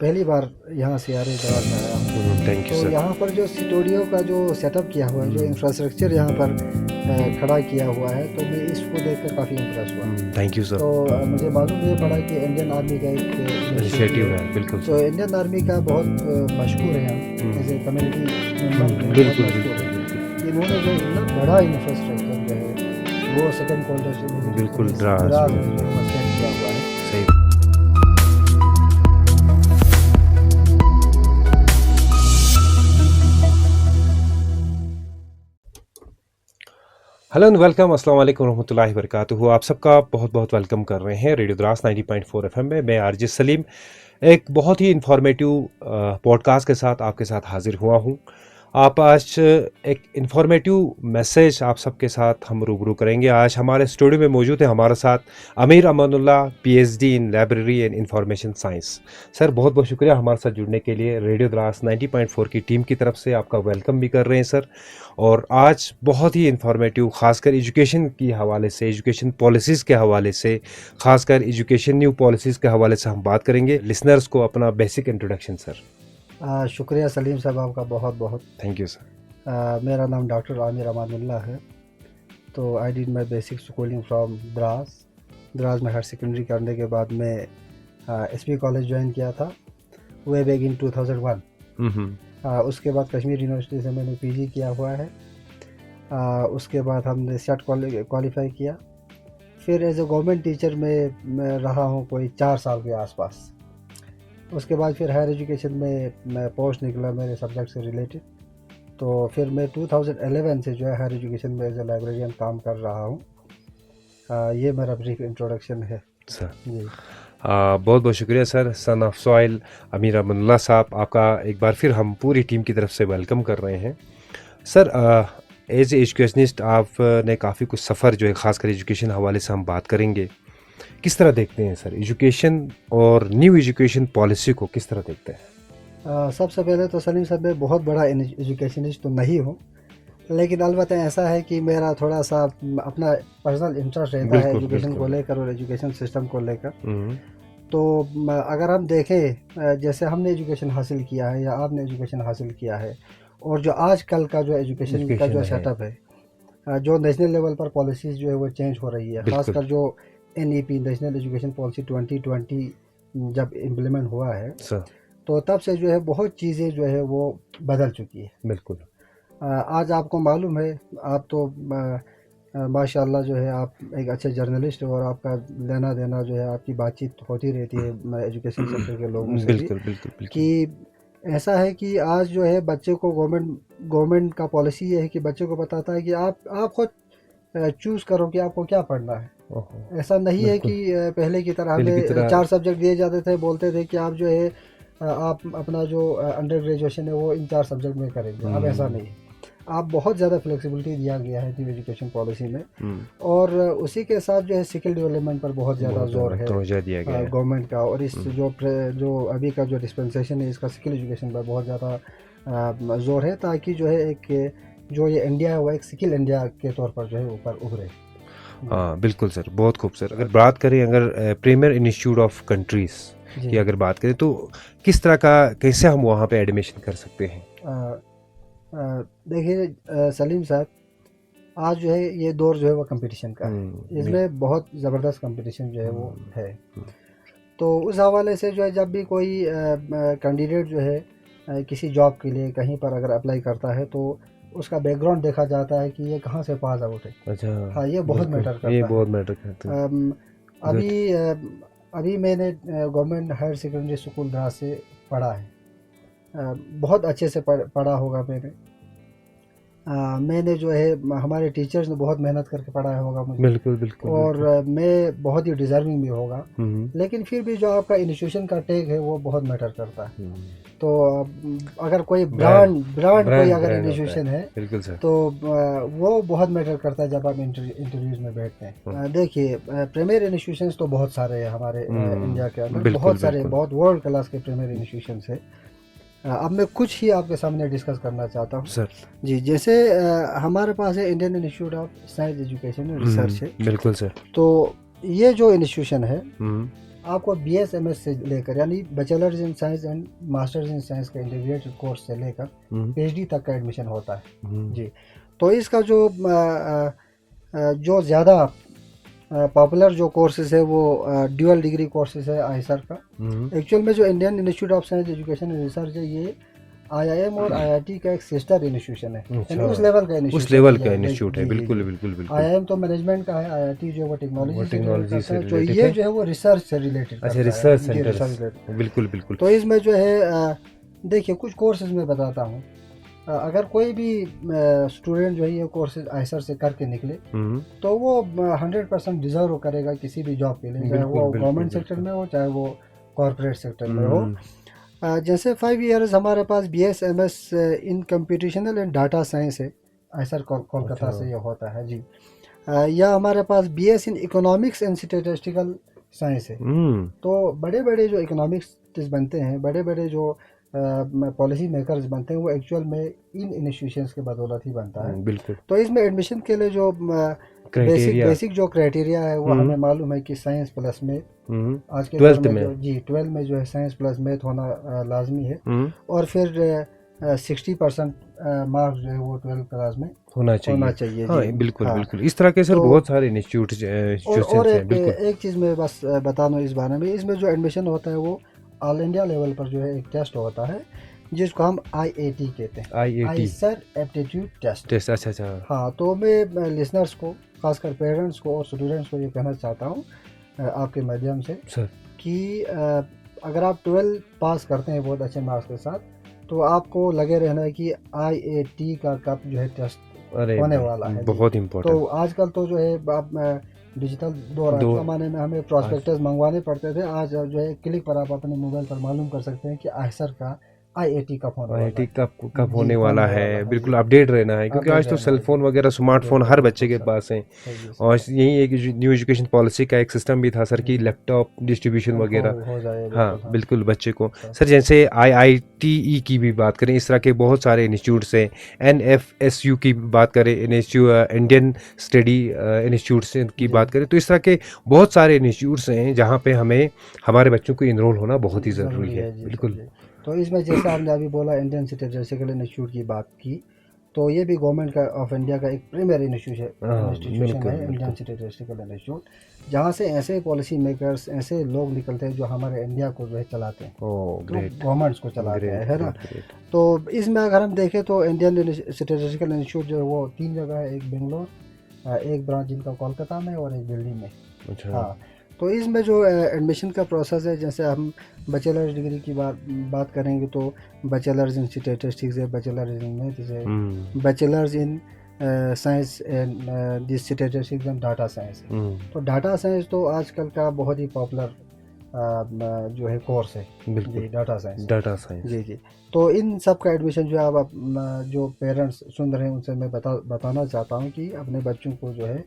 पहली बार यहाँ से दराज में आया हूँ। थैंक यू तो सर। यहाँ पर जो स्टूडियो का जो सेटअप किया हुआ है, जो इंफ्रास्ट्रक्चर यहाँ पर खड़ा किया हुआ है, तो मैं इसको देखकर काफ़ी इम्प्रेस हुआ। Thank you sir. तो मुझे मालूम ये पड़ा कि इंडियन आर्मी का एक इनिशिएटिव है, बिल्कुल तो सर। इंडियन आर्मी का बहुत मशहूर है यहाँ एज ए कम्युनिटी मेम्बर बहुत बिल्कुल मशहूर बिल्कुल है। बिल्कुल इन्होंने जो इतना बड़ा इंफ्रास्ट्रक्चर जो है वो सेकंड कोल्ड बिल्कुल द्रास द्रास में। में जो है वो सेट किया हुआ है। सही। हेलो एंड वेलकम, अस्सलाम वालेकुम रहमतुल्लाहि व बरकातुहू। आप सबका बहुत बहुत वेलकम कर रहे हैं रेडियो द्रास 90.4 एफएम में। मैं आरजे सलीम एक बहुत ही इंफॉर्मेटिव पॉडकास्ट के साथ आपके साथ हाजिर हुआ हूं। आप आज एक इंफॉर्मेटिव मैसेज आप सबके साथ हम रूबरू करेंगे। आज हमारे स्टूडियो में मौजूद है हमारे साथ अमीर Amanullah, PhD in library and information science. Sir बहुत बहुत शुक्रिया हमारे साथ जुड़ने के लिए। रेडियो द्रास 90.4 की टीम की तरफ से आपका वेलकम भी कर रहे हैं सर। और आज बहुत ही इंफॉर्मेटिव, खासकर एजुकेशन के हवाले से, एजुकेशन पॉलिसीज़ के हवाले से, खासकर एजुकेशन न्यू पॉलिसीज़ के हवाले से हम बात करेंगे। लिसनर्स को अपना बेसिक इंट्रोडक्शन सर। शुक्रिया सलीम साहब, आपका बहुत बहुत। Thank you sir. मेरा नाम डॉक्टर आमिर अमानुल्लाह है। तो I did my basic schooling from Dras में हायर सेकेंडरी करने के बाद मैं एसपी कॉलेज ज्वाइन किया था वे बैक इन 2001। उसके बाद कश्मीर यूनिवर्सिटी से मैंने पीजी किया हुआ है। उसके बाद हमने सेट क्वालिफाई किया। फिर एज ए गवर्नमेंट टीचर मैं रहा हूँ कोई 4 साल के आसपास। उसके बाद फिर हायर एजुकेशन में मैं पोस्ट निकला मेरे सब्जेक्ट से रिलेटेड। तो फिर मैं 2011 से जो है हायर एजुकेशन में एज ए लाइब्रेरियन काम कर रहा हूँ। ये मेरा ब्रीफ इंट्रोडक्शन है सर। जी। बहुत बहुत शुक्रिया सर। सन ऑफ सॉइल अमीर अमानुल्लाह साहब, आपका एक बार फिर हम पूरी टीम की तरफ से वेलकम कर रहे हैं सर। एज एजुकेशनिस्ट आपने काफ़ी कुछ सफ़र जो है, ख़ासकर एजुकेशन हवाले से हम बात करेंगे। किस तरह देखते हैं सर एजुकेशन और न्यू एजुकेशन पॉलिसी को, किस तरह देखते हैं? सबसे पहले तो सलीम साहब, मैं बहुत बड़ा एजुकेशनिस्ट तो नहीं हूँ, लेकिन अलबत्ता ऐसा है कि मेरा थोड़ा सा अपना पर्सनल इंटरेस्ट रहता है एजुकेशन को लेकर और एजुकेशन सिस्टम को लेकर। तो अगर हम देखें, जैसे हमने एजुकेशन हासिल किया है या आपने एजुकेशन हासिल किया है, और जो आजकल का जो एजुकेशन का जो सेटअप है, जो नेशनल लेवल पर पॉलिसीज़ जो है वो चेंज हो रही है। खासकर जो NEP नेशनल एजुकेशन पॉलिसी 2020 जब इम्प्लीमेंट हुआ है सर, तो तब से जो है बहुत चीज़ें जो है वो बदल चुकी है। बिल्कुल। आज आपको मालूम है, आप तो माशाल्लाह जो है आप एक अच्छे जर्नलिस्ट हो और आपका लेना देना जो है, आपकी बातचीत होती रहती है एजुकेशन सेक्टर के लोगों से बिल्कुल बिल्कुल बिल्कुल। कि ऐसा है कि आज जो है बच्चे को गवर्नमेंट का पॉलिसी ये है कि बच्चे को बताता है कि आप खुद चूज़ करो कि आपको क्या पढ़ना है। ऐसा नहीं है कि पहले की तरह हमें 4 सब्जेक्ट दिए जाते थे, बोलते थे कि आप जो है आप अपना जो अंडर ग्रेजुएशन है वो इन 4 सब्जेक्ट में करेंगे। अब ऐसा नहीं है, आप बहुत ज़्यादा फ्लेक्सिबिलिटी दिया गया है न्यू एजुकेशन पॉलिसी में। और उसी के साथ जो है स्किल डेवलपमेंट पर बहुत ज़्यादा जोर है गवर्नमेंट का। और इस जो अभी का जो डिस्पेंसेशन है, इसका स्किल एजुकेशन पर बहुत ज़्यादा जोर है, ताकि जो है एक जो ये इंडिया है वो एक स्किल इंडिया के तौर पर जो है ऊपर उभरे। हाँ बिल्कुल सर, बहुत खूब सर। अगर बात करें, अगर प्रीमियर इंस्टीट्यूट ऑफ कंट्रीज़ की अगर बात करें, तो किस तरह का, कैसे हम वहाँ पे एडमिशन कर सकते हैं? देखिए सलीम साहब, आज जो है ये दौर जो है वो कंपटीशन का है। इसमें बहुत ज़बरदस्त कंपटीशन जो है वो है। तो उस हवाले से जो है जब भी कोई कैंडिडेट जो है किसी जॉब के लिए कहीं पर अगर अप्लाई करता है, तो उसका बैकग्राउंड देखा जाता है कि ये कहाँ से पास आउट है। अच्छा, हाँ, ये बहुत मैटर करता है। ये बहुत मैटर करता है। अभी मैंने government higher secondary school Dras से पढ़ा है। बहुत अच्छे से पढ़ा होगा मैंने जो है, हमारे टीचर्स ने बहुत मेहनत करके पढ़ाया होगा मुझे। बिल्कुल बिल्कुल। और मैं बहुत ही डिज़र्विंग भी होगा, लेकिन फिर भी जो आपका इंस्टीट्यूशन का टेक है वो बहुत मैटर करता है। तो अगर कोई ब्रांड कोई अगर इंस्टीट्यूशन है, बिल्कुल सर, तो वो बहुत मैटर करता है जब आप इंटरव्यूज़ में बैठते हैं। देखिए, प्रीमियर इंस्टीट्यूशंस तो बहुत सारे हैं हमारे इंडिया के अंदर, बहुत सारे, बहुत वर्ल्ड क्लास के प्रीमियर इंस्टीट्यूशंस है। अब मैं कुछ ही आपके सामने डिस्कस करना चाहता हूँ सर जी। जैसे हमारे पास है Indian institute of science education and research है। बिल्कुल सर। तो ये जो इंस्टीट्यूशन है, आपको BSMS से लेकर यानी bachelors in science and masters in science का इंटीग्रेटेड कोर्स से लेकर PhD तक का एडमिशन होता है जी। तो इसका जो ज़्यादा पॉपुलर जो कोर्सेज है वो ड्यूअल डिग्री कोर्सेज है आईसर का। एक्चुअल में जो Indian institute of science education and research है ये IIM और IIT का एक सिस्टर इंस्टीट्यूशन है, यानी उस लेवल का इंस्टीट्यूट है। बिल्कुल IIM तो मैनेजमेंट का है, IIT जो वो टेक्नोलॉजी से तो ये जो है वो रिसर्च से रिलेटेड। अच्छा, रिसर्च सेंटर। बिल्कुल। तो इसमें जो है देखिए कुछ कोर्सेज में बताता हूँ। अगर कोई भी स्टूडेंट जो है ये कोर्सेज आईसर से करके निकले तो वो 100% डिजर्व करेगा किसी भी जॉब के लिए, चाहे वो गवर्नमेंट सेक्टर में हो चाहे वो कॉर्पोरेट सेक्टर में हो। जैसे 5 इयर्स हमारे पास BSMS in computational and data science है, आईसर कोलकाता से ये होता है जी। या हमारे पास BS in economics and statistical science है। तो बड़े बड़े जो इकोनॉमिक्स बनते हैं, बड़े बड़े जो पॉलिसी मेकर्स बनते हैं वो एक्चुअल में इन इंस्टीट्यूशंस के बदौलत ही बनता है। बिल्कुल। तो इसमें एडमिशन के लिए जो बेसिक जो क्राइटेरिया है वो हमें मालूम है कि साइंस प्लस में आज के 12th में जी 12 में जो है साइंस प्लस मैथ होना लाजमी है। और फिर 60% मार्क्स जो है वो 12th क्लास में होना चाहिए। हाँ, बिल्कुल। इस तरह के सर बहुत सारे इंस्टीट्यूट और एक चीज़ मैं बस बता दूँ इस बारे में, इसमें जो एडमिशन होता है वो ऑल इंडिया लेवल पर जो है एक टेस्ट होता है जिसको हम IAT कहते हैं, आईसर एप्टीट्यूड टेस्ट। अच्छा। हाँ, तो मैं लिसनर्स को खासकर पेरेंट्स को और स्टूडेंट्स को ये कहना चाहता हूँ आपके माध्यम से सर कि अगर आप 12 पास करते हैं बहुत अच्छे मार्क्स के साथ तो आपको लगे रहना है कि IAT का कब जो है टेस्ट होने वाला है, बहुत इम्पोर्टेंट। तो आजकल तो जो है आप डिजिटल दौर ज़माने में हमें प्रॉस्पेक्टस मंगवाने पड़ते थे, आज जो है क्लिक पर आप अपने मोबाइल पर मालूम कर सकते हैं कि आईसर का IAT कब होने वाला है। बिल्कुल अपडेट रहना है क्योंकि आज तो सेलफोन वगैरह स्मार्टफोन हर बच्चे के पास हैं। और यही एक न्यू एजुकेशन पॉलिसी का एक सिस्टम भी था सर कि लैपटॉप डिस्ट्रीब्यूशन वगैरह। हाँ बिल्कुल बच्चे को सर जैसे IITE की भी बात करें, इस तरह के बहुत सारे इंस्टीट्यूट्स हैं। NFSU की बात करें, इंडियन स्टडी इंस्टीट्यूट्स की बात करें, तो इस तरह के बहुत सारे इंस्टीट्यूट्स हैं जहाँ पे हमें हमारे बच्चों को इनरोल होना बहुत ही ज़रूरी है। बिल्कुल। तो इसमें जैसे आपने अभी बोला इंडियन स्टैटिस्टिकल इंस्टीट्यूट की बात की, तो ये भी गवर्नमेंट ऑफ इंडिया का एक प्रीमियर इंस्टीट्यूशन है इंडियन स्टैटिस्टिकल इंस्टीट्यूट, जहाँ से ऐसे पॉलिसी मेकर्स ऐसे लोग निकलते हैं जो हमारे इंडिया को जो है चलाते हैं, गवर्नमेंट्स को चलाते हैं, है ना। तो इसमें अगर हम देखें तो इंडियन स्टैटिस्टिकल इंस्टीट्यूट जो है वो 3 जगह है, एक बेंगलोर, एक ब्रांच जिनका कोलकाता में और एक दिल्ली में। हाँ, तो इसमें जो एडमिशन का प्रोसेस है, जैसे हम बैचलर्स डिग्री की बात करेंगे तो बैचलर्स इन स्टैटिस्टिक्स है, बैचलर्स इन मैथ्स है, bachelors in science and statistics and data science है। तो डाटा साइंस तो आजकल का बहुत ही पॉपुलर जो है कोर्स है जी, डाटा साइंस जी। तो इन सब का एडमिशन जो है आप जो पेरेंट्स सुन रहे हैं उनसे मैं बताना चाहता हूँ कि अपने बच्चों को जो है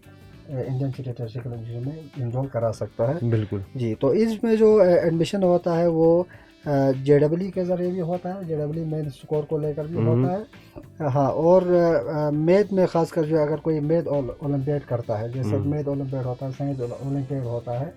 इंडियन स्टैटिस्टिकल इंस्टीट्यूट में इनरोल करा सकता है। बिल्कुल जी। तो इसमें जो एडमिशन होता है वो JEE के ज़रिए भी होता है, JEE मेन स्कोर को लेकर भी होता है। हाँ, और मैथ में ख़ासकर जो अगर कोई मैथ ओलंपियाड करता है, जैसे मैथ ओलंपियाड होता है, साइंस ओलंपियाड होता है,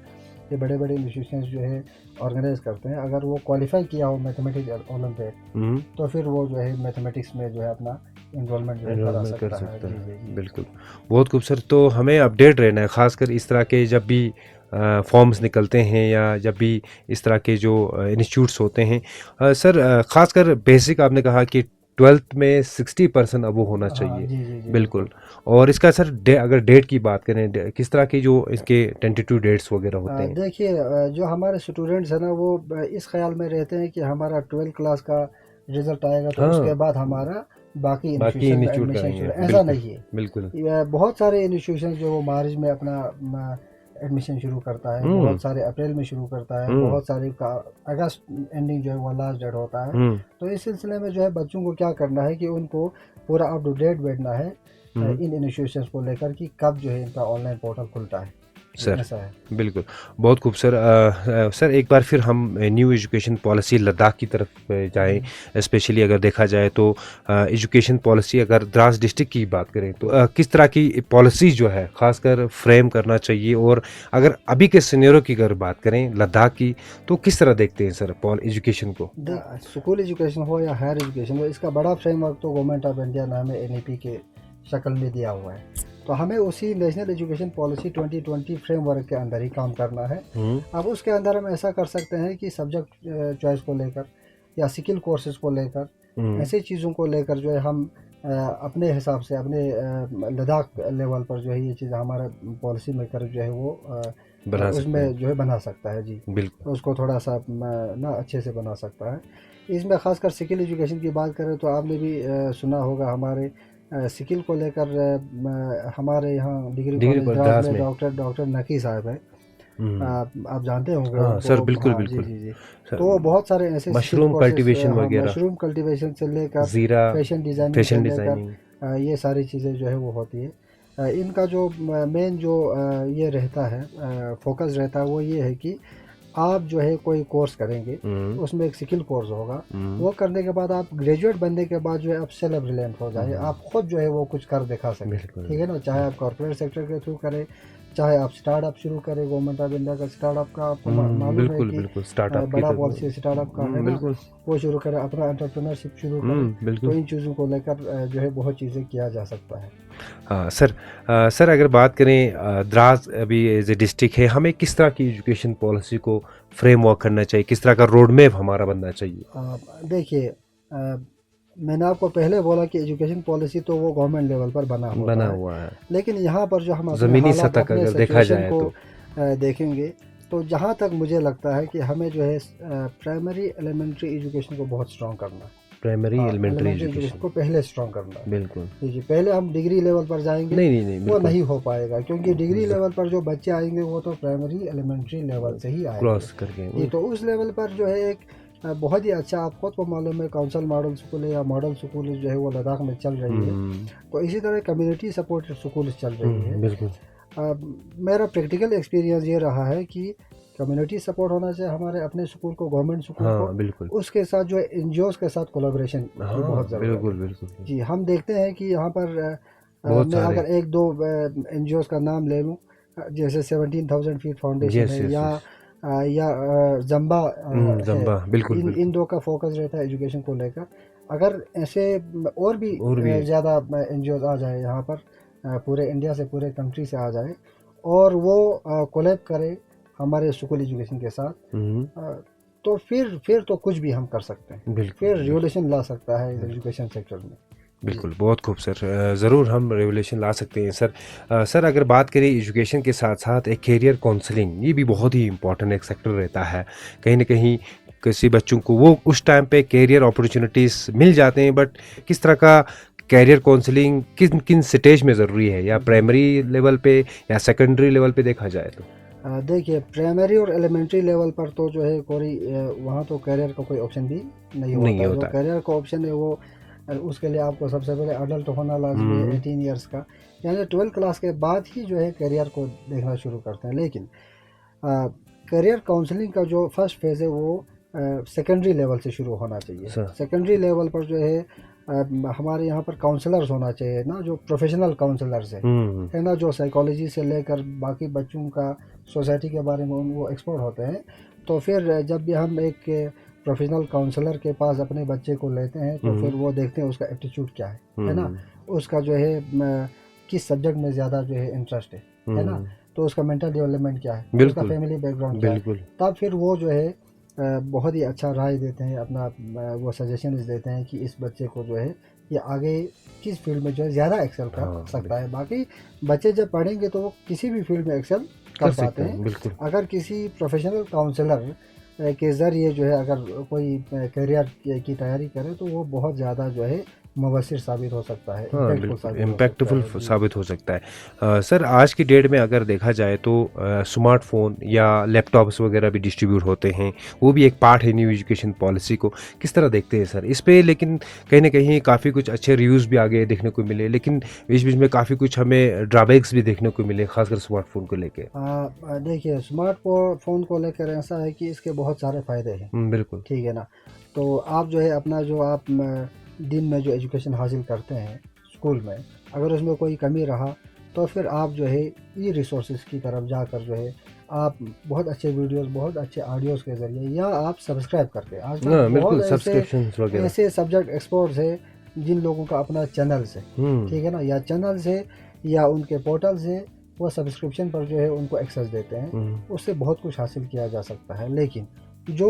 ये बड़े बड़े इंस्टीट्यूशंस जो है ऑर्गेनाइज करते हैं। अगर वो क्वालिफाई किया हो मैथमेटिक्स ओलंपियाड तो फिर वो जो है मैथमेटिक्स में जो है अपना इनरोलमेंट कर सकता है। बिल्कुल, बहुत खूबसूरत। तो हमें अपडेट रहना है, ख़ासकर इस तरह के जब भी फॉर्म्स निकलते हैं या जब भी इस तरह के जो इंस्टीट्यूट्स होते हैं। सर ख़ासकर बेसिक आपने कहा कि 12th में 60% अब वो होना चाहिए। जी। बिल्कुल। और इसका सर अगर डेट की बात करें, किस तरह की जो इसके टेंटेटिव डेट्स वगैरह होते हैं? देखिए, जो हमारे स्टूडेंट्स हैं ना वो इस ख्याल में रहते हैं कि हमारा 12th क्लास का रिजल्ट आएगा तो उसके बाद हमारा बाकी इंस्टीट्यूट करेंगे। ऐसा नहीं है। बिल्कुल। बहुत सारे इंस्टीट्यूशन जो वो मार्च में अपना एडमिशन शुरू करता है, बहुत सारे अप्रैल में शुरू करता है, बहुत सारे का अगस्त एंडिंग जो है वो लास्ट डेट होता है। तो इस सिलसिले में जो है बच्चों को क्या करना है कि उनको पूरा अप टू डेट बैठना है इन इंस्टीट्यूशंस को लेकर कि कब जो है इनका ऑनलाइन पोर्टल खुलता है। सर ऐसा है। बिल्कुल, बहुत खूब सर। सर एक बार फिर हम न्यू एजुकेशन पॉलिसी लद्दाख की तरफ जाएं। स्पेशली अगर देखा जाए तो एजुकेशन पॉलिसी अगर द्रास डिस्ट्रिक्ट की बात करें तो किस तरह की पॉलिसी जो है खासकर फ्रेम करना चाहिए, और अगर अभी के सिनेरियो की अगर बात करें लद्दाख की तो किस तरह देखते हैं सर एजुकेशन को? स्कूल एजुकेशन हो या हायर एजुकेशन हो, इसका बड़ा फ्रेमवर्क तो गवर्नमेंट ऑफ इंडिया ने हमें NEP के शक्ल में दिया हुआ है। तो हमें उसी नेशनल एजुकेशन पॉलिसी 2020 फ्रेमवर्क के अंदर ही काम करना है। अब उसके अंदर हम ऐसा कर सकते हैं कि सब्जेक्ट चॉइस को लेकर या स्किल कोर्सेज को लेकर ऐसी चीज़ों को लेकर जो है हम अपने हिसाब से अपने लद्दाख लेवल पर जो है ये चीज़ हमारा पॉलिसी मेकर जो है वो उसमें जो है बना सकता है जी। बिल्कुल उसको थोड़ा सा ना अच्छे से बना सकता है। इसमें खासकर स्किल एजुकेशन की बात करें तो आपने भी सुना होगा हमारे स्किल को लेकर हमारे यहाँ डिग्री कॉलेज द्रास में डॉक्टर नकी साहब है, आप जानते होंगे। हाँ सर बिल्कुल हाँ, बिल्कुल जी जी जी। तो बहुत सारे ऐसे मशरूम कल्टीवेशन वगैरह, मशरूम कल्टीवेशन से लेकर जीरा फैशन डिज़ाइनिंग से लेकर ये सारी चीज़ें जो है वो होती है। इनका जो मेन जो ये रहता है फोकस रहता है वो ये है कि आप जो है कोई कोर्स करेंगे, उसमें एक स्किल कोर्स होगा, वो करने के बाद आप ग्रेजुएट बनने के बाद जो है आप सेल्फ रिलायंट हो जाए, आप खुद जो है वो कुछ कर दिखा सकें। ठीक है ना, चाहे आप कॉर्पोरेट सेक्टर के थ्रू करें, चाहे आप स्टार्टअप शुरू करें। गवर्नमेंट ऑफ इंडिया का स्टार्टअप का आपको मालूम है कि बड़ा पॉलिसी स्टार्टअप का है ना, वो शुरू करें, अपना एंटरप्रेन्योरशिप शुरू करें। तो इन चीज़ों को लेकर जो है बहुत चीज़ें किया जा सकता है। हाँ सर। सर अगर बात करें द्रास अभी एज ए डिस्ट्रिक्ट है, हमें किस तरह की एजुकेशन पॉलिसी को फ्रेमवर्क करना चाहिए, किस तरह का रोड मैप हमारा बनना चाहिए? देखिए मैंने आपको पहले बोला कि एजुकेशन पॉलिसी तो वो गवर्नमेंट लेवल पर बना हुआ है, लेकिन यहाँ पर जो हम ज़मीनी सतह का अगर देखा जाए तो देखेंगे तो जहाँ तक मुझे लगता है कि हमें जो है प्राइमरी एलिमेंट्री एजुकेशन को बहुत स्ट्रॉन्ग करना है। प्राइमरी एलिमेंट्री एजुकेशन को पहले स्ट्रॉन्ग करना है। बिल्कुल जी, पहले हम डिग्री लेवल पर जाएंगे, नहीं वो नहीं हो पाएगा, क्योंकि डिग्री लेवल पर जो बच्चे आएंगे वो तो प्राइमरी एलिमेंट्री लेवल से ही आएंगे क्रॉस करके। तो उस लेवल पर जो है एक बहुत ही अच्छा, आपको तो मालूम है काउंसिल मॉडल स्कूल या मॉडल स्कूल जो है वो लद्दाख में चल रही है। तो इसी तरह कम्युनिटी सपोर्टेड स्कूल चल रही है। बिल्कुल मेरा प्रैक्टिकल एक्सपीरियंस ये रहा है कि कम्युनिटी सपोर्ट होना चाहिए हमारे अपने स्कूल को, गवर्नमेंट स्कूल को, बिल्कुल उसके साथ जो है NGOs के साथ कोलैबोरेशन बहुत ज़रूरी है। बिल्कुल जी, हम देखते हैं कि यहाँ पर मैं अगर एक दो NGOs का नाम ले लूँ, जैसे 17,000 फीट फाउंडेशन है या जम्बा बिल्कुल इन दो का फोकस रहता है एजुकेशन को लेकर। अगर ऐसे और भी ज़्यादा NGOs आ जाए यहाँ पर, पूरे इंडिया से, पूरे कंट्री से आ जाए और वो कोलैब करे हमारे स्कूल एजुकेशन के साथ, तो फिर तो कुछ भी हम कर सकते हैं, फिर रिवोल्यूशन ला सकता है एजुकेशन सेक्टर में। बिल्कुल बहुत खूब सर, ज़रूर हम रेवोल्यूशन ला सकते हैं सर। सर अगर बात करें एजुकेशन के साथ साथ एक कैरियर काउंसलिंग, ये भी बहुत ही इंपॉर्टेंट एक सेक्टर रहता है। कहीं ना कहीं किसी बच्चों को वो उस टाइम पे कैरियर अपॉर्चुनिटीज़ मिल जाते हैं, बट किस तरह का कैरियर काउंसलिंग किन किन स्टेज में ज़रूरी है, या प्राइमरी लेवल पे या सेकेंडरी लेवल पे देखा जाए तो? देखिए प्राइमरी और एलिमेंट्री लेवल पर तो जो है कोई वहाँ तो कैरियर का कोई ऑप्शन भी नहीं होता। जो कैरियर का ऑप्शन है वो उसके लिए आपको सबसे पहले अडल्ट होना लाजमी है, 18 ईयर्स का, यानी 12 क्लास के बाद ही जो है करियर को देखना शुरू करते हैं। लेकिन करियर काउंसलिंग का जो फर्स्ट फेज़ है वो सेकेंडरी लेवल से शुरू होना चाहिए। सेकेंडरी लेवल पर जो है हमारे यहाँ पर काउंसलर्स होना चाहिए ना, जो प्रोफेशनल काउंसलर्स है ना, जो साइकोलॉजी से लेकर बाकी बच्चों का सोसाइटी के बारे में वो एक्सपर्ट होते हैं। तो फिर जब भी हम एक प्रोफेशनल काउंसलर के पास अपने बच्चे को लेते हैं तो फिर वो देखते हैं उसका एप्टीट्यूड क्या है ना, उसका जो है किस सब्जेक्ट में ज़्यादा जो है इंटरेस्ट है ना, तो उसका मेंटल डेवलपमेंट क्या है, उसका फैमिली बैकग्राउंड क्या है। तब फिर वो जो है बहुत ही अच्छा राय देते हैं, अपना वो सजेशन देते हैं कि इस बच्चे को जो है ये आगे किस फील्ड में जो है ज़्यादा एक्सेल कर सकता है। बाकी बच्चे जब पढ़ेंगे तो वो किसी भी फील्ड में एक्सेल कर पाते हैं। अगर किसी प्रोफेशनल काउंसलर के ज़रिए जो है अगर कोई करियर की तैयारी करे तो वो बहुत ज़्यादा जो है मुबस्सिर साबित हो सकता है, हाँ इम्पैक्टफुल बिल्कुल, साबित हो सकता इम्पैक्टफुल है जी। साबित हो सकता है। सर आज की डेट में अगर देखा जाए तो स्मार्टफोन या लैपटॉप्स वगैरह भी डिस्ट्रीब्यूट होते हैं, वो भी एक पार्ट है न्यू एजुकेशन पॉलिसी को। किस तरह देखते हैं सर इस पे? लेकिन कहीं ना कहीं काफ़ी कुछ अच्छे रिव्यूज़ भी आगे देखने को मिले, लेकिन बीच बीच में काफ़ी कुछ हमें ड्रॉबैक्स भी देखने को मिले, खासकर स्मार्टफोन को लेके। देखिए, फ़ोन को लेकर ऐसा है कि इसके बहुत सारे फ़ायदे हैं, बिल्कुल। ठीक है ना। तो आप जो है अपना जो आप दिन में जो एजुकेशन हासिल करते हैं स्कूल में, अगर उसमें कोई कमी रहा तो फिर आप जो है ई रिसोर्सेज की तरफ जाकर जो है आप बहुत अच्छे वीडियोस, बहुत अच्छे ऑडियोज़ के ज़रिए, या आप सब्सक्राइब करके, आजकल हाँ बहुत बिल्कुल, ऐसे सब्सक्रिप्शंस वगैरह। ऐसे सब्जेक्ट एक्सपर्ट्स है जिन लोगों का अपना चैनल्स है, ठीक है ना, या चैनल्स है या उनके पोर्टल्स है, वो सब्सक्रिप्शन पर जो है उनको एक्सेस देते हैं, उससे बहुत कुछ हासिल किया जा सकता है। लेकिन जो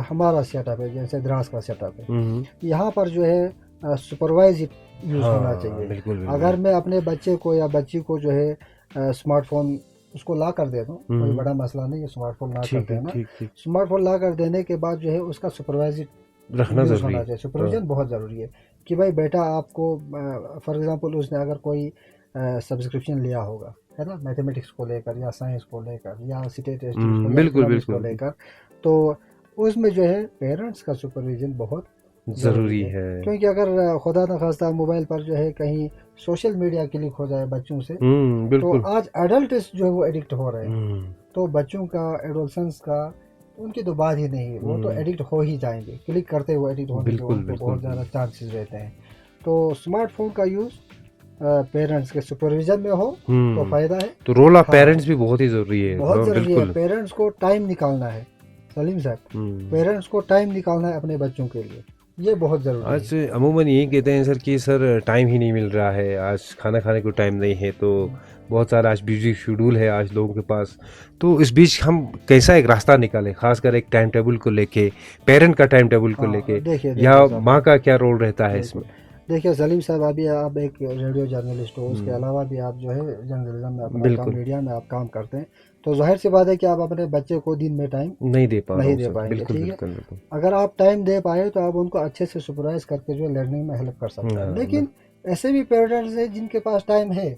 हमारा सेटअप है, जैसे द्रास का सेटअप है, यहाँ पर जो है सुपरवाइज यूज़ होना हाँ चाहिए। बिल्कुल बिल्कुल। अगर मैं अपने बच्चे को या बच्ची को जो है स्मार्टफोन उसको ला कर दे दूँ, कोई बड़ा मसला नहीं है स्मार्टफोन ला कर ठीक है, देना। ठीक ठीक। स्मार्टफोन ला कर देने के बाद जो है उसका सुपरवाइज रखना यूज़ ज़रूरी होना है। चाहिए, सुपरविज़न बहुत ज़रूरी है कि भाई बेटा आपको फॉर एग्ज़ाम्पल उसने अगर कोई सब्सक्रिप्शन लिया होगा, है ना, मैथमेटिक्स को लेकर या साइंस को लेकर या स्टैटिस्टिक्स को या बिल्कुल इकोनॉमिक्स को बिल्कुल। लेकर, तो उसमें जो है पेरेंट्स का सुपरविज़न बहुत ज़रूरी ज़रूरी है। है। क्योंकि अगर खुदा न खास्ता मोबाइल पर जो है कहीं सोशल मीडिया क्लिक हो जाए बच्चों से, तो बिल्कुल। आज एडल्ट्स जो है वो एडिक्ट हो रहे हैं। हुँ, तो बच्चों का, एडोलसेंस का, उनकी तो बात ही नहीं है, वो तो हुँ, एडिक्ट हो ही जाएंगे, क्लिक करते हुए एडिक्ट होने के बिल्कुल उनको बिल्कुल बहुत ज़्यादा बिल्कुल। चांसेस रहते हैं। तो स्मार्टफोन का यूज़ पेरेंट्स के सुपरविज़न में हो तो फ़ायदा है। तो रोल ऑफ हाँ, पेरेंट्स भी बहुत ही ज़रूरी है। बहुत हाँ ज़रूरी है, बिल्कुल। पेरेंट्स को टाइम निकालना है सलीम साहब, हुँ। पेरेंट्स को टाइम निकालना है अपने बच्चों के लिए, ये बहुत ज़रूरी आज है। अमूमन यही कहते हैं सर कि सर टाइम ही नहीं मिल रहा है, आज खाना खाने को टाइम नहीं है, तो बहुत सारा आज बिज़ी शेड्यूल है आज लोगों के पास। तो इस बीच हम कैसा एक रास्ता निकालें, ख़ासकर एक टाइम टेबल को लेके, पेरेंट का टाइम टेबल को हाँ, लेके, देखिए या देखिए माँ सलीम, का क्या रोल रहता है बिल्कुल। इसमें? देखिए सलीम साहब, अभी आप एक रेडियो जर्नलिस्ट हो, उसके हुँ, अलावा भी आप जो है जर्नलिज्म में अपना काम, बिल्कुल। मीडिया में आप काम करते हैं, तो ज़ाहिर सी बात है कि आप अपने बच्चे को दिन में टाइम नहीं दे पा रहा नहीं हूँ दे सर, पाएंगे, बिल्कुल, ठीक है। बिल्कुल, बिल्कुल। अगर आप टाइम दे पाए तो आप उनको अच्छे से सुपरवाइज करके जो लर्निंग में हेल्प कर सकता है। हाँ, लेकिन ऐसे भी पेरेंट्स हैं जिनके पास टाइम है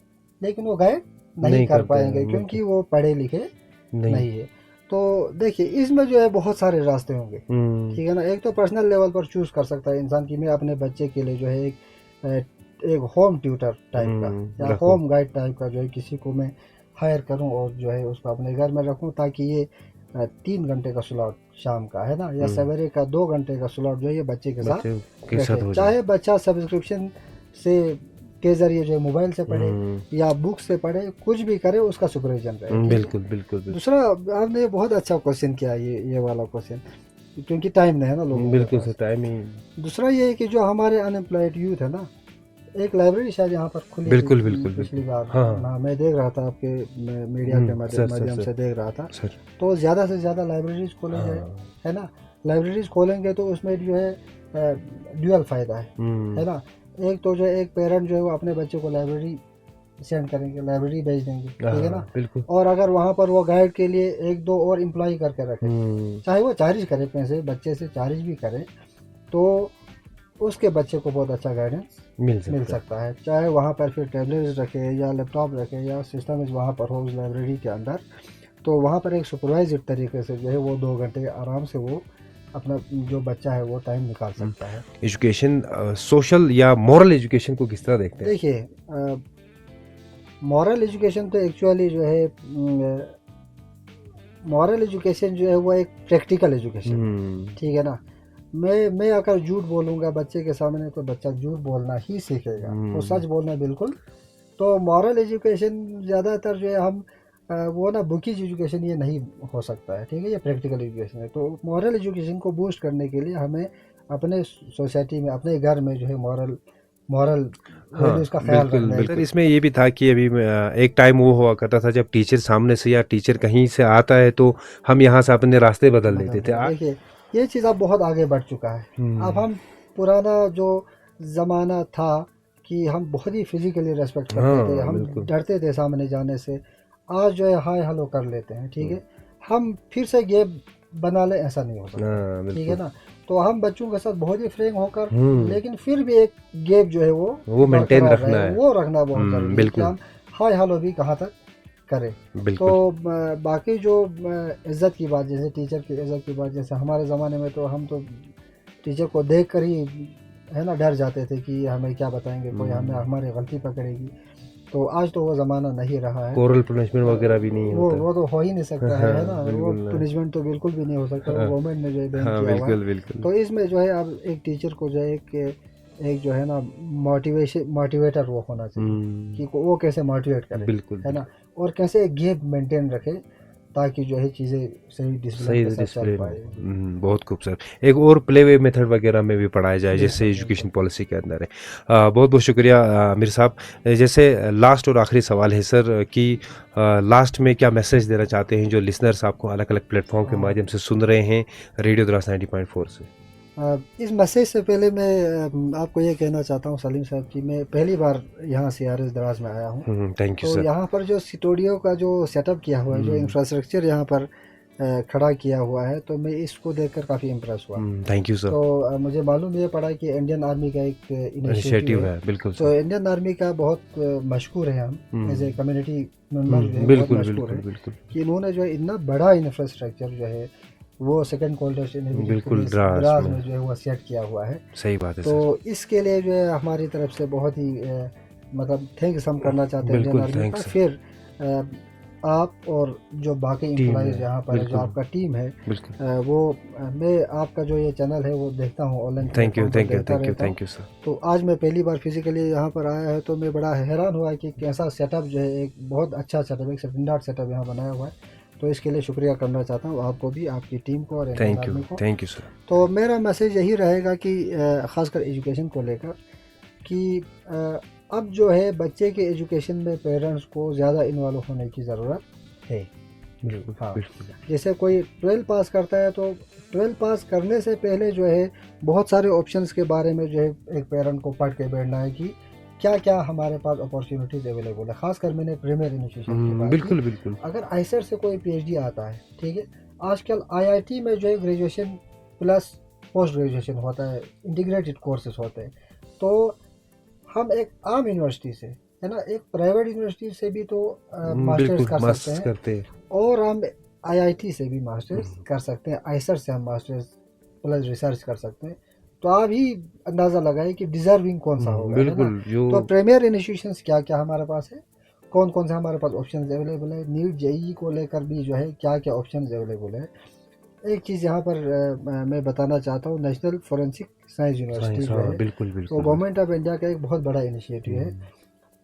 लेकिन वो गाइड नहीं नहीं कर करते हैं, पाएंगे बिल्कुल, क्योंकि वो पढ़े लिखे नहीं। नहीं है। तो देखिए, इसमें जो है बहुत सारे रास्ते होंगे, हुँ, ठीक है ना। एक तो पर्सनल लेवल पर चूज़ कर सकता है इंसान कि मैं अपने बच्चे के लिए जो है एक होम ट्यूटर टाइप का या रखूँ। होम गाइड टाइप का जो है किसी को मैं हायर करूं और जो है उसको अपने घर में रखूं, ताकि ये 3 घंटे का स्लॉट शाम का, है ना, या सवेरे का 2 घंटे का स्लॉट जो है ये बच्चे के साथ बच्चे के साथ रखे, हो जाए। चाहे बच्चा सब्सक्रिप्शन से के ज़रिए जो है मोबाइल से पढ़े हुँ, या बुक से पढ़े, कुछ भी करे, उसका सुपरविजन रहे, ठीक है। बिल्कुल, बिल्कुल, बिल्कुल। दूसरा, आपने बहुत अच्छा क्वेश्चन किया, ये वाला क्वेश्चन, क्योंकि टाइम नहीं है ना लोगों के बिल्कुल सर, पास। टाइम ही। दूसरा ये है कि जो हमारे अनएम्प्लॉयड यूथ है ना, एक लाइब्रेरी शायद यहाँ पर खुली थी बिल्कुल, बिल्कुल, पिछली बिल्कुल। बार हाँ, ना, मैं देख रहा था आपके मीडिया के सर, सर, माध्यम सर, से देख रहा था। सर। तो ज़्यादा से ज़्यादा लाइब्रेरीज खोले जाए, हाँ, है ना। लाइब्रेरीज खोलेंगे तो उसमें जो है ड्यूअल फ़ायदा है ना। एक तो जो है एक पेरेंट जो है वो अपने बच्चे को लाइब्रेरी सेंड करेंगे, लाइब्रेरी भेज देंगे, ठीक है ना। बिल्कुल। और अगर वहाँ पर वो गाइड के लिए एक दो और एम्प्लॉय करके रखे, हुँ, चाहे वो चार्ज करे, पैसे बच्चे से चार्ज भी करे, तो उसके बच्चे को बहुत अच्छा गाइडेंस मिल मिल सकता है। सकता है। चाहे वहाँ पर फिर टैबलेट्स रखे या लैपटॉप रखे या सिस्टम वहाँ पर हो उस लाइब्रेरी के अंदर, तो वहाँ पर एक सुपरवाइज्ड तरीके से जो है वो 2 घंटे आराम से वो अपना जो बच्चा है वो टाइम निकाल सकता है। एजुकेशन सोशल या मॉरल एजुकेशन को किस तरह देखते हैं? देखिए, मॉरल एजुकेशन तो एक्चुअली जो है मॉरल एजुकेशन जो है वो एक प्रैक्टिकल एजुकेशन है, ठीक है ना। मैं अगर झूठ बोलूँगा बच्चे के सामने तो बच्चा झूठ बोलना ही सीखेगा, वो सच बोलना बिल्कुल। तो मॉरल एजुकेशन ज़्यादातर जो है हम वो ना बुकीज एजुकेशन ये नहीं हो सकता है, ठीक है, ये प्रैक्टिकल एजुकेशन है। तो मॉरल एजुकेशन को बूस्ट करने के लिए हमें अपने सोसाइटी में, अपने घर में जो है मॉरल मॉरल हाँ, वैल्यूज़ का ख्याल बिल्कुल, रखना है। बिल्कुल। सर इसमें ये भी था कि अभी एक टाइम वो हुआ करता था जब टीचर सामने से या टीचर कहीं से आता है तो हम यहाँ से अपने रास्ते बदल देते थे। देखिए, ये चीज़ अब बहुत आगे बढ़ चुका है। अब हम पुराना जो ज़माना था कि हम बहुत ही फिजिकली रेस्पेक्ट करते थे, हाँ, हम बिल्कुल। डरते थे सामने जाने से। आज जो है हाय हेलो कर लेते हैं, ठीक है। हम फिर से ये बना लें ऐसा नहीं हो सकता, हाँ, ठीक है बिल्कुल। ना। तो हम बच्चों के साथ बहुत ही फ्रेंक होकर, हम्म, लेकिन फिर भी एक गैप जो है वो मेंटेन बरकरार रखना रहे, है। वो रखना बहुत ज़रूरी है कि बिल्कुल हम हाय हेलो भी कहाँ तक करें। तो बिल्कुल। बाकी जो इज़्ज़त की बात, जैसे टीचर की इज़्ज़त की बात, जैसे हमारे ज़माने में तो हम तो टीचर को देख कर ही है ना डर जाते थे कि हमें क्या बताएंगे, कोई हमें हमारी गलती पकड़ेगी। तो आज तो वो ज़माना नहीं रहा है। कोरल पनिशमेंट वगैरह भी नहीं होता। वो तो हो ही नहीं सकता है ना, हाँ, वो बिल्कुल ना। पनिशमेंट तो बिल्कुल भी नहीं हो सकता, वो हाँ, गवर्नमेंट ने जो है बैन हाँ, किया हुआ है। बिल्कुल बिल्कुल। तो इसमें जो है अब एक टीचर को जो है एक जो है ना मोटिवेटर वो होना चाहिए कि वो कैसे मोटिवेट करे, बिल्कुल है ना, बिल्कुल। और कैसे एक गेप मेंटेन रखे ताकि जो है चीज़ें सही डिसिप्लिन सही के साथ चल डिसिप्लिन हो। पाए। बहुत खूबसूरत। एक और प्ले वे मेथड वगैरह में भी पढ़ाया जाए जैसे बिल्कुल बिल्कुल। एजुकेशन पॉलिसी के अंदर है। बहुत बहुत शुक्रिया आमिर साहब। जैसे लास्ट और आखिरी सवाल है सर कि लास्ट में क्या मैसेज देना चाहते हैं जो लिसनर्स आपको अलग अलग प्लेटफॉर्म के माध्यम से सुन रहे हैं रेडियो द्रास 90.4 से। इस मैसेज से पहले मैं आपको ये कहना चाहता हूँ सलीम साहब कि मैं पहली बार यहाँ CRS दराज में आया हूँ। थैंक यू तो सर। यहाँ पर जो स्टूडियो का जो सेटअप किया हुआ है, जो इंफ्रास्ट्रक्चर यहाँ पर खड़ा किया हुआ है, तो मैं इसको देखकर काफ़ी इम्प्रेस हुआ। Thank you sir. तो मुझे मालूम ये पड़ा कि इंडियन आर्मी का एक इनिशिएटिव इनिशिएटिव है। है, बिल्कुल तो सर। इंडियन आर्मी का बहुत मशहूर है, हम एज ए कम्युनिटी मेंबर जो है बहुत बिल्कुल मशहूर बिल्कुल है बिल्कुल कि इन्होंने जो है इतना बड़ा इंफ्रास्ट्रक्चर जो है वो सेकंड कोल्डेस्ट इनहेबिटेड बिल्कुल प्लेस द्रास द्रास में। में जो है वो सेट किया हुआ है। सही बात है तो सर। इसके लिए जो है हमारी तरफ से बहुत ही मतलब थैंक्स हम करना चाहते हैं इंडियन बिल्कुल आर्मी का। Thanks sir. फिर आप और जो बाकी टीम एम्प्लॉयज़ है, यहाँ पर है, जो बिल्कुल आपका टीम है, बिल्कुल। वो मैं आपका जो ये चैनल है वो देखता हूँ, ऑनलाइन थैंक यू प्लेटफॉर्म पर थैंक यू देखता थैंक यू रहता हूँ। Thank you sir. तो आज मैं पहली बार फिजिकली यहाँ पर आया है, तो मैं बड़ा हैरान हुआ कि कैसा सेटअप जो है, एक बहुत अच्छा सेटअप, एक स्टैंडर्ड सेटअप यहाँ बनाया हुआ है। तो इसके लिए शुक्रिया करना चाहता हूँ आपको भी, आपकी टीम को और इंडियन आर्मी को। Thank you sir. तो मेरा मैसेज यही रहेगा कि ख़ासकर एजुकेशन को लेकर कि अब जो है बच्चे के एजुकेशन में पेरेंट्स को ज़्यादा इन्वॉल्व होने की ज़रूरत है। बिल्कुल हाँ, बिल्कुल। जैसे कोई 12 पास करता है तो 12 पास करने से पहले जो है बहुत सारे ऑप्शंस के बारे में जो है एक पेरेंट को पढ़ के बैठना है कि क्या क्या हमारे पास अपॉर्चुनिटीज़ अवेलेबल है। ख़ासकर मैंने प्रीमियर इनिशिएशन की बात की। बिल्कुल बिल्कुल। अगर आईसेट से कोई PhD आता है, ठीक है, आजकल IIT में जो है ग्रेजुएशन प्लस पोस्ट ग्रेजुएशन होता है, इंटीग्रेटेड कोर्सेज होते हैं। तो हम एक आम यूनिवर्सिटी से, है ना, एक प्राइवेट यूनिवर्सिटी से भी तो मास्टर्स बिल्कुल कर सकते मस्त हैं, करते हैं। और हम IIT से भी मास्टर्स कर सकते हैं, आईसेट से हम मास्टर्स प्लस रिसर्च कर सकते हैं। तो आप ही अंदाज़ा लगाए कि डिज़र्विंग कौन सा होगा, है ना। बिल्कुल जो तो प्रीमियर इंस्टीट्यूशंस क्या क्या हमारे पास है, कौन कौन से हमारे पास ऑप्शन अवेलेबल है, नीट JEE को लेकर भी जो है क्या क्या ऑप्शन अवेलेबल है। एक चीज़ यहाँ पर मैं बताना चाहता हूँ, national forensic science university science, जो हाँ है, बिल्कुल तो बिल्कुल। गवर्नमेंट ऑफ इंडिया का एक बहुत बड़ा इनिशिएटिव है।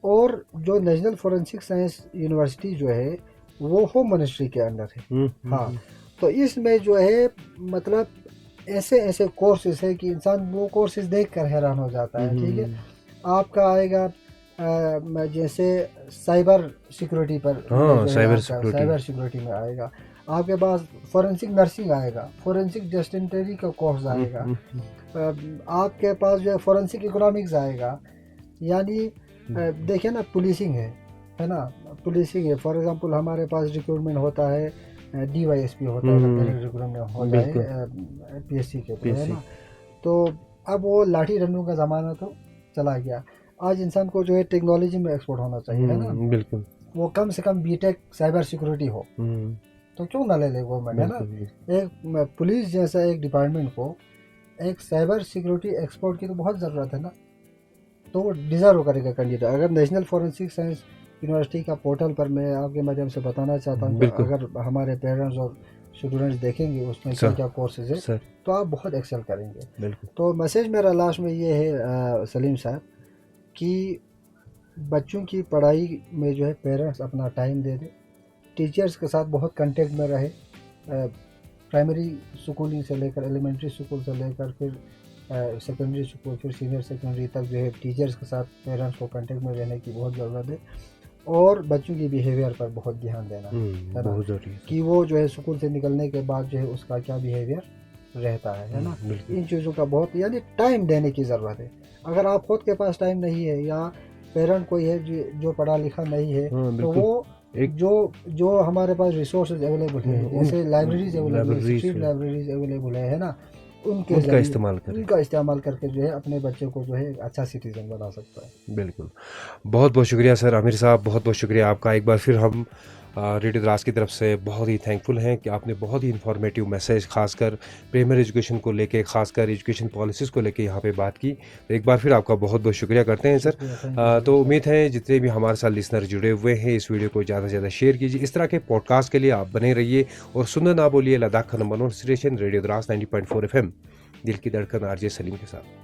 और जो नेशनल फोरेंसिक साइंस यूनिवर्सिटी जो है वो होम मिनिस्ट्री के अंडर है। हाँ, तो इसमें जो है मतलब ऐसे ऐसे कोर्सेज है कि इंसान वो कोर्सेज देख कर हैरान हो जाता है। ठीक है, आपका आएगा जैसे साइबर सिक्योरिटी पर में हाँ जो है साइबर आपका सिक्योरिटी। साइबर सिक्योरिटी में आएगा, आपके पास फोरेंसिक नर्सिंग आएगा, फोरेंसिक डिसेंट्री का कोर्स आएगा, आपके पास जो है फोरेंसिक इकोनॉमिक्स आएगा। यानी देखिए ना, पुलिसिंग है ना, पुलिसिंग है। फॉर एग्जांपल हमारे पास रिक्रूटमेंट होता है, DYSP होता है, अगर डायरेक्ट रिक्रूटमेंट होता है PSC के थ्रू, है ना। तो अब वो लाठी डंडों का ज़माना तो चला गया। आज इंसान को जो है टेक्नोलॉजी में एक्सपर्ट होना चाहिए, है ना। बिल्कुल। वो कम से कम BTech साइबर सिक्योरिटी हो, तो क्यों ना ले ले गवर्नमेंट, है ना। एक पुलिस जैसा एक डिपार्टमेंट को एक साइबर सिक्योरिटी एक्सपर्ट की तो बहुत ज़रूरत है ना। तो वो डिज़र्व करेगा कैंडिडेट। अगर नेशनल फोरेंसिक साइंस यूनिवर्सिटी का पोर्टल पर मैं आपके माध्यम से बताना चाहता हूँ कि अगर हमारे पेरेंट्स और स्टूडेंट्स देखेंगे उसमें क्या क्या कोर्सेज है, तो आप बहुत एक्सेल करेंगे। तो मैसेज मेरा लास्ट में ये है सलीम साहब कि बच्चों की पढ़ाई में जो है पेरेंट्स अपना टाइम दे दें, टीचर्स के साथ बहुत कांटेक्ट में रहे। प्राइमरी स्कूलिंग से लेकर एलिमेंट्री स्कूल से लेकर फिर सेकेंडरी स्कूल, फिर सीनियर सेकेंडरी तक जो है टीचर्स के साथ पेरेंट्स को कांटेक्ट में रहने की बहुत ज़रूरत है। और बच्चों की बिहेवियर पर बहुत ध्यान देना है ना, बहुत ज़रूरी है कि वो जो है स्कूल से निकलने के बाद जो है उसका क्या बिहेवियर रहता है ना। इन चीज़ों का बहुत यानी टाइम देने की ज़रूरत है। अगर आप खुद के पास टाइम नहीं है या पेरेंट कोई है जो पढ़ा लिखा नहीं है, तो वो जो हमारे पास रिसोर्सेज अवेलेबल है, जैसे लाइब्रेरीज अवेलेबल है, स्ट्रीट लाइब्रेरीज अवेलेबल है ना, उनके उनका जरिए इस्तेमाल करें। उनका इस्तेमाल करके जो है अपने बच्चे को जो है एक अच्छा सिटीजन बना सकता है। बिल्कुल। बहुत बहुत शुक्रिया सर आमिर साहब, बहुत बहुत शुक्रिया आपका। एक बार फिर हम रेडियो द्रास की तरफ से बहुत ही थैंकफुल हैं कि आपने बहुत ही इन्फॉर्मेटिव मैसेज खासकर प्राइमरी एजुकेशन को लेके, खासकर एजुकेशन पॉलिसीज़ को लेके यहाँ पे बात की। तो एक बार फिर आपका बहुत बहुत शुक्रिया करते हैं सर। शुक्रिया, थैंक यू तो सर। उम्मीद है जितने भी हमारे साथ लिसनर जुड़े हुए हैं, इस वीडियो को ज़्यादा से ज़्यादा शेयर कीजिए। इस तरह के पॉडकास्ट के लिए आप बने रहिए और सुनना ना भूलिए लद्दाख का number 1 station radio Dras 90.4 FM, दिल की धड़कन आरजे सलीम के साथ।